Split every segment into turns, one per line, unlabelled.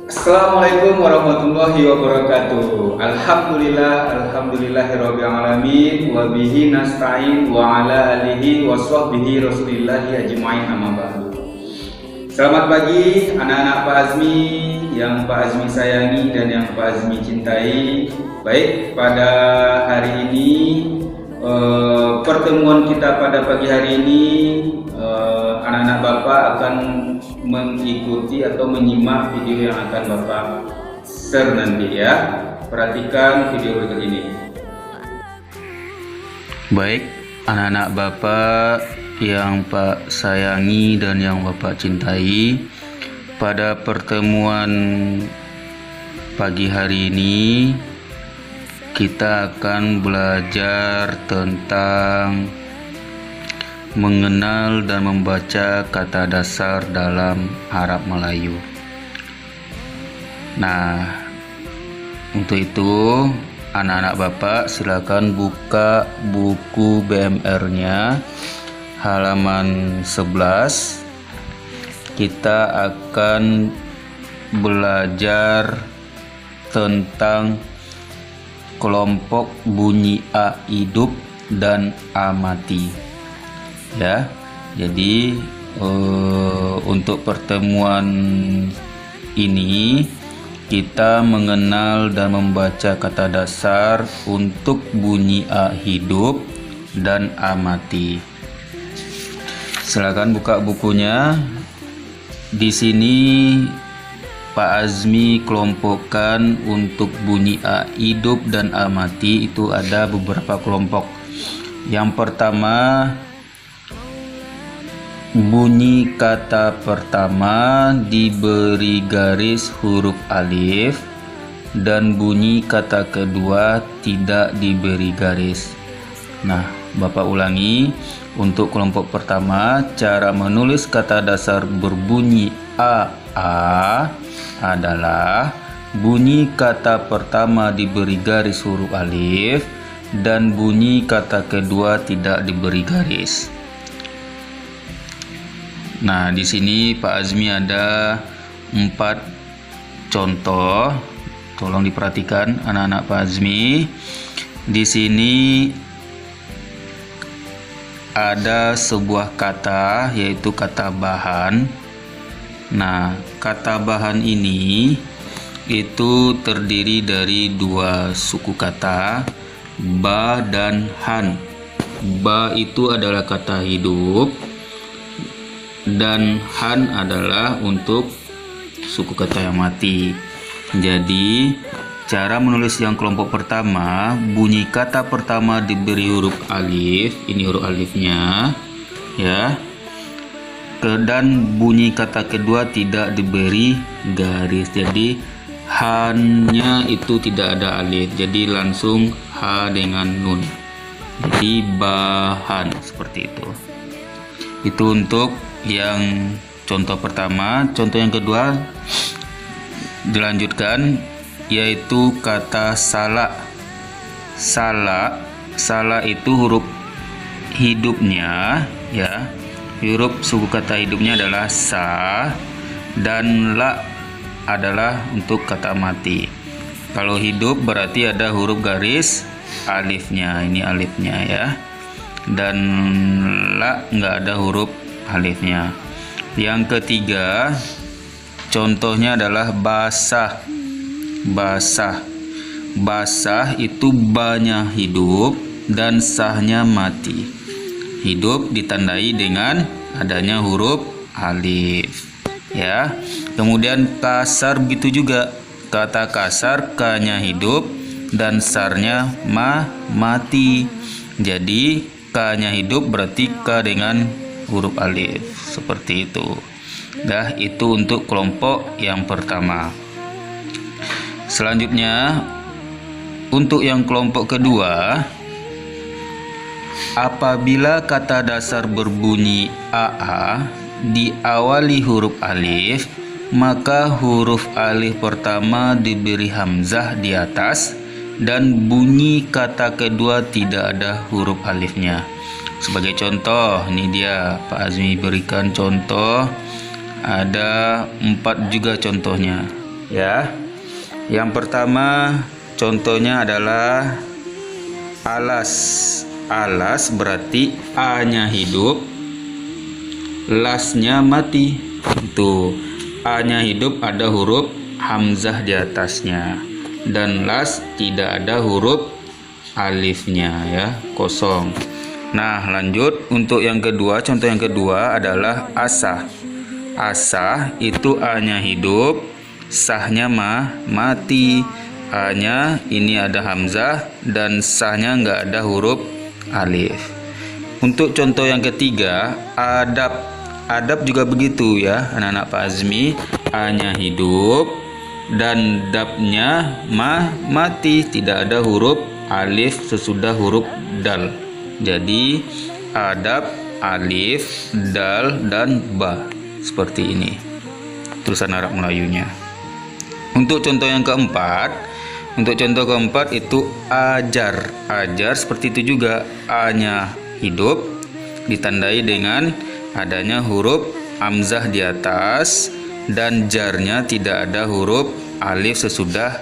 Assalamualaikum warahmatullahi wabarakatuh. Alhamdulillahirabbil alamin wa bihi nasta'in wa ala alihi wa sahbihi rasulillahi ajmain, amma ba'du. Selamat pagi anak-anak Pak Azmi yang Pak Azmi sayangi dan yang Pak Azmi cintai. Baik, pada hari ini pertemuan kita pada pagi hari ini, anak-anak Bapak akan mengikuti atau menyimak video yang akan Bapak share nanti ya. Perhatikan video berikut ini.
Baik, anak-anak Bapak yang Pak sayangi dan yang Bapak cintai, pada pertemuan pagi hari ini kita akan belajar tentang mengenal dan membaca kata dasar dalam Arab Melayu. Nah, untuk itu anak-anak Bapak silakan buka buku BMR-nya halaman 11. Kita akan belajar tentang kelompok bunyi A hidup dan A mati. Ya, jadi untuk pertemuan ini kita mengenal dan membaca kata dasar untuk bunyi A hidup dan A mati. Silakan buka bukunya. Di sini Pak Azmi kelompokkan untuk bunyi A hidup dan A mati itu ada beberapa kelompok. Yang pertama, bunyi kata pertama diberi garis huruf alif dan bunyi kata kedua tidak diberi garis. Nah, Bapak ulangi. Untuk kelompok pertama, cara menulis kata dasar berbunyi AA adalah bunyi kata pertama diberi garis huruf alif dan bunyi kata kedua tidak diberi garis. Nah, di sini Pak Azmi ada 4 contoh. Tolong diperhatikan anak-anak Pak Azmi. Di sini ada sebuah kata, yaitu kata bahan. Nah, kata bahan ini itu terdiri dari 2 suku kata, ba dan han. Ba itu adalah kata hidup dan han adalah untuk suku kata yang mati. Jadi cara menulis yang kelompok pertama, bunyi kata pertama diberi huruf alif, ini huruf alifnya ya, dan bunyi kata kedua tidak diberi garis. Jadi hannya itu tidak ada alif, jadi langsung ha dengan nun, jadi bahan, seperti itu. Itu untuk yang contoh pertama. Contoh yang kedua dilanjutkan, yaitu kata salah. Salah itu huruf hidupnya ya, huruf suku kata hidupnya adalah sa, dan la adalah untuk kata mati. Kalau hidup berarti ada huruf garis alifnya, ini alifnya ya, dan la nggak ada huruf alifnya. Yang ketiga contohnya adalah basah. Basah itu banyak hidup dan sahnya mati. Hidup ditandai dengan adanya huruf alif ya. Kemudian kasar begitu juga. Kata kasar, k-nya hidup dan sarnya mati. Jadi k-nya hidup berarti k dengan huruf alif, seperti itu. Dah, itu untuk kelompok yang pertama. Selanjutnya untuk yang kelompok kedua, apabila kata dasar berbunyi AA diawali huruf alif, maka huruf alif pertama diberi hamzah di atas dan bunyi kata kedua tidak ada huruf alifnya. Sebagai contoh, ini dia Pak Azmi berikan contoh, ada 4 juga contohnya ya. Yang pertama contohnya adalah alas. Alas berarti A-nya hidup, lasnya mati. Itu A-nya hidup ada huruf hamzah di atasnya, dan las tidak ada huruf alifnya ya, kosong. Nah, lanjut untuk yang kedua, contoh yang kedua adalah asah. Asah itu A-nya hidup, sahnya mati. A-nya ini ada hamzah dan sahnya nggak ada huruf alif. Untuk contoh yang ketiga, adab. Adab juga begitu ya anak-anak Pak Azmi, A-nya hidup dan dabnya mati, tidak ada huruf alif sesudah huruf dal. Jadi adab, alif, dal, dan ba, seperti ini tulisan Arab Melayunya. Untuk contoh yang keempat, itu ajar. Ajar seperti itu juga, A-nya hidup ditandai dengan adanya huruf hamzah di atas dan jarnya tidak ada huruf alif sesudah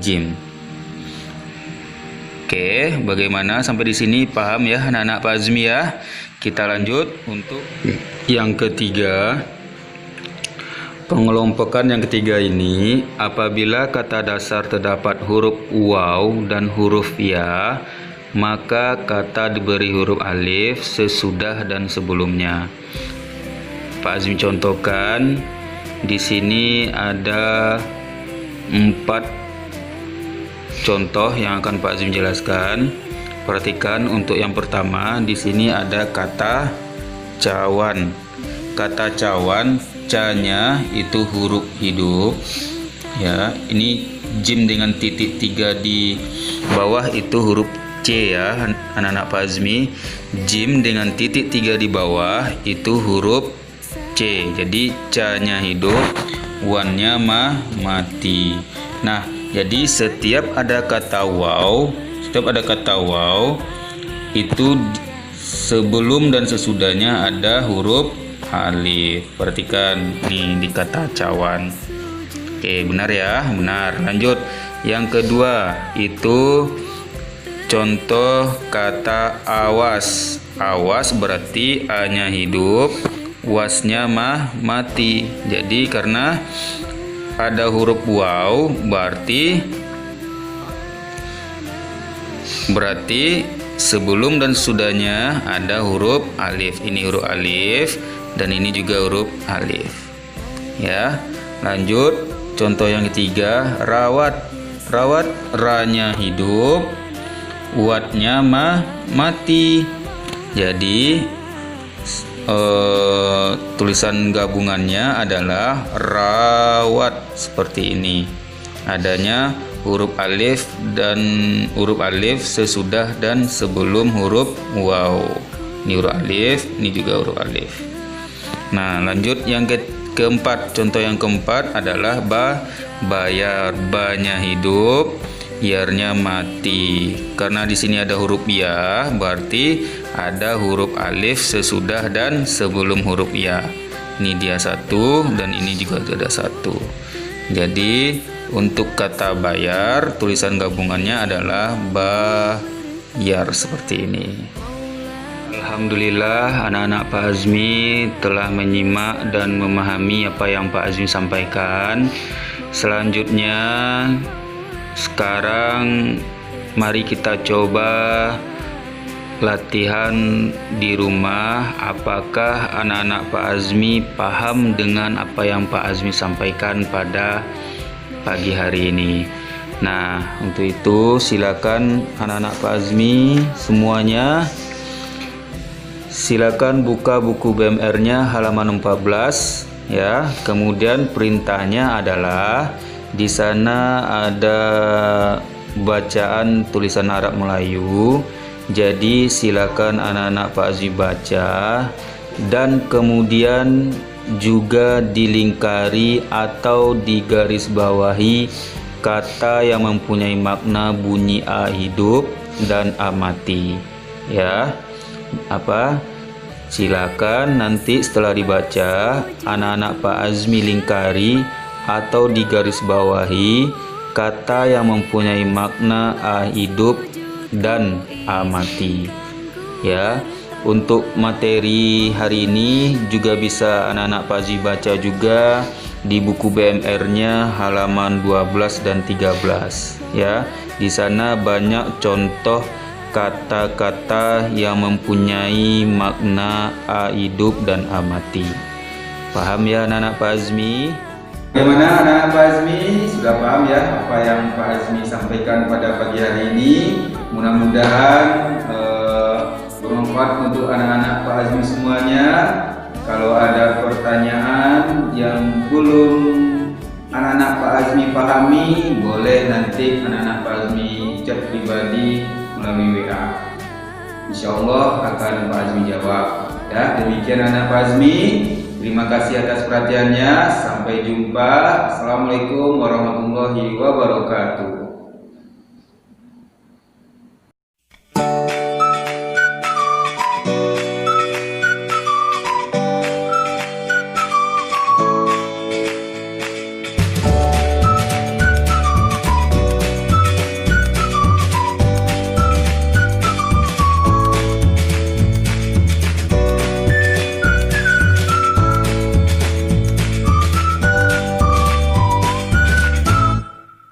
jim. Oke, bagaimana sampai di sini paham ya anak-anak Pak Azmi ya? Kita lanjut untuk yang ketiga. Pengelompokan yang ketiga ini, apabila kata dasar terdapat huruf waw dan huruf ya, maka kata diberi huruf alif sesudah dan sebelumnya. Pak Azmi contohkan, di sini ada 4 contoh yang akan Pak Azmi jelaskan. Perhatikan untuk yang pertama, di sini ada kata cawan. Kata cawan, ca-nya itu huruf hidup ya. Ini jim dengan titik 3 di bawah itu huruf C ya anak-anak Pak Azmi. Jim dengan titik 3 di bawah itu huruf C. Jadi ca-nya hidup, wan-nya mati. Nah, jadi setiap ada kata waw, itu sebelum dan sesudahnya ada huruf alif. Perhatikan nih di kata cawan. Oke, benar ya? Benar. Lanjut. Yang kedua itu contoh kata awas. Awas berarti A-nya hidup, wasnya mati. Jadi karena ada huruf waw berarti sebelum dan sudahnya ada huruf alif. Ini huruf alif dan ini juga huruf alif ya. Lanjut contoh yang ketiga, rawat. Rawat, ra-nya hidup, wat-nya mati. Jadi tulisan gabungannya adalah rawat, seperti ini. Adanya huruf alif dan huruf alif sesudah dan sebelum huruf waw. Ini huruf alif, ini juga huruf alif. Nah, lanjut yang keempat. Contoh yang keempat adalah bayar. Ba-nya hidup, yarnya mati. Karena di sini ada huruf ya, berarti ada huruf alif sesudah dan sebelum huruf ya. Ini dia 1 dan ini juga ada 1. Jadi untuk kata bayar, tulisan gabungannya adalah bayar, seperti ini. Alhamdulillah anak-anak Pak Azmi telah menyimak dan memahami apa yang Pak Azmi sampaikan. Selanjutnya sekarang mari kita coba latihan di rumah. Apakah anak-anak Pak Azmi paham dengan apa yang Pak Azmi sampaikan pada pagi hari ini? Nah, untuk itu silakan anak-anak Pak Azmi semuanya, silakan buka buku BMR-nya halaman 14 ya. Kemudian perintahnya adalah di sana ada bacaan tulisan Arab Melayu. Jadi silakan anak-anak Pak Azmi baca. dan kemudian juga dilingkari atau digarisbawahi kata yang mempunyai makna bunyi a hidup dan a mati. Ya, silakan nanti setelah dibaca anak-anak Pak Azmi lingkari atau digarisbawahi kata yang mempunyai makna a hidup dan a mati. Ya, untuk materi hari ini juga bisa anak-anak Pak Azmi baca juga di buku BMR-nya halaman 12 dan 13. Ya, di sana banyak contoh kata-kata yang mempunyai makna a hidup dan a mati. Paham ya anak-anak Pak Azmi?
Bagaimana anak-anak Pak Azmi? Sudah paham ya apa yang Pak Azmi sampaikan pada pagi hari ini? Mudah-mudahan bermanfaat untuk anak-anak Pak Azmi semuanya. Kalau ada pertanyaan yang belum anak-anak Pak Azmi pahami, boleh nanti anak-anak Pak Azmi chat pribadi melalui WA. Insya Allah akan Pak Azmi jawab. Ya, demikian anak Pak Azmi. Terima kasih atas perhatiannya. Sampai jumpa. Assalamualaikum warahmatullahi wabarakatuh.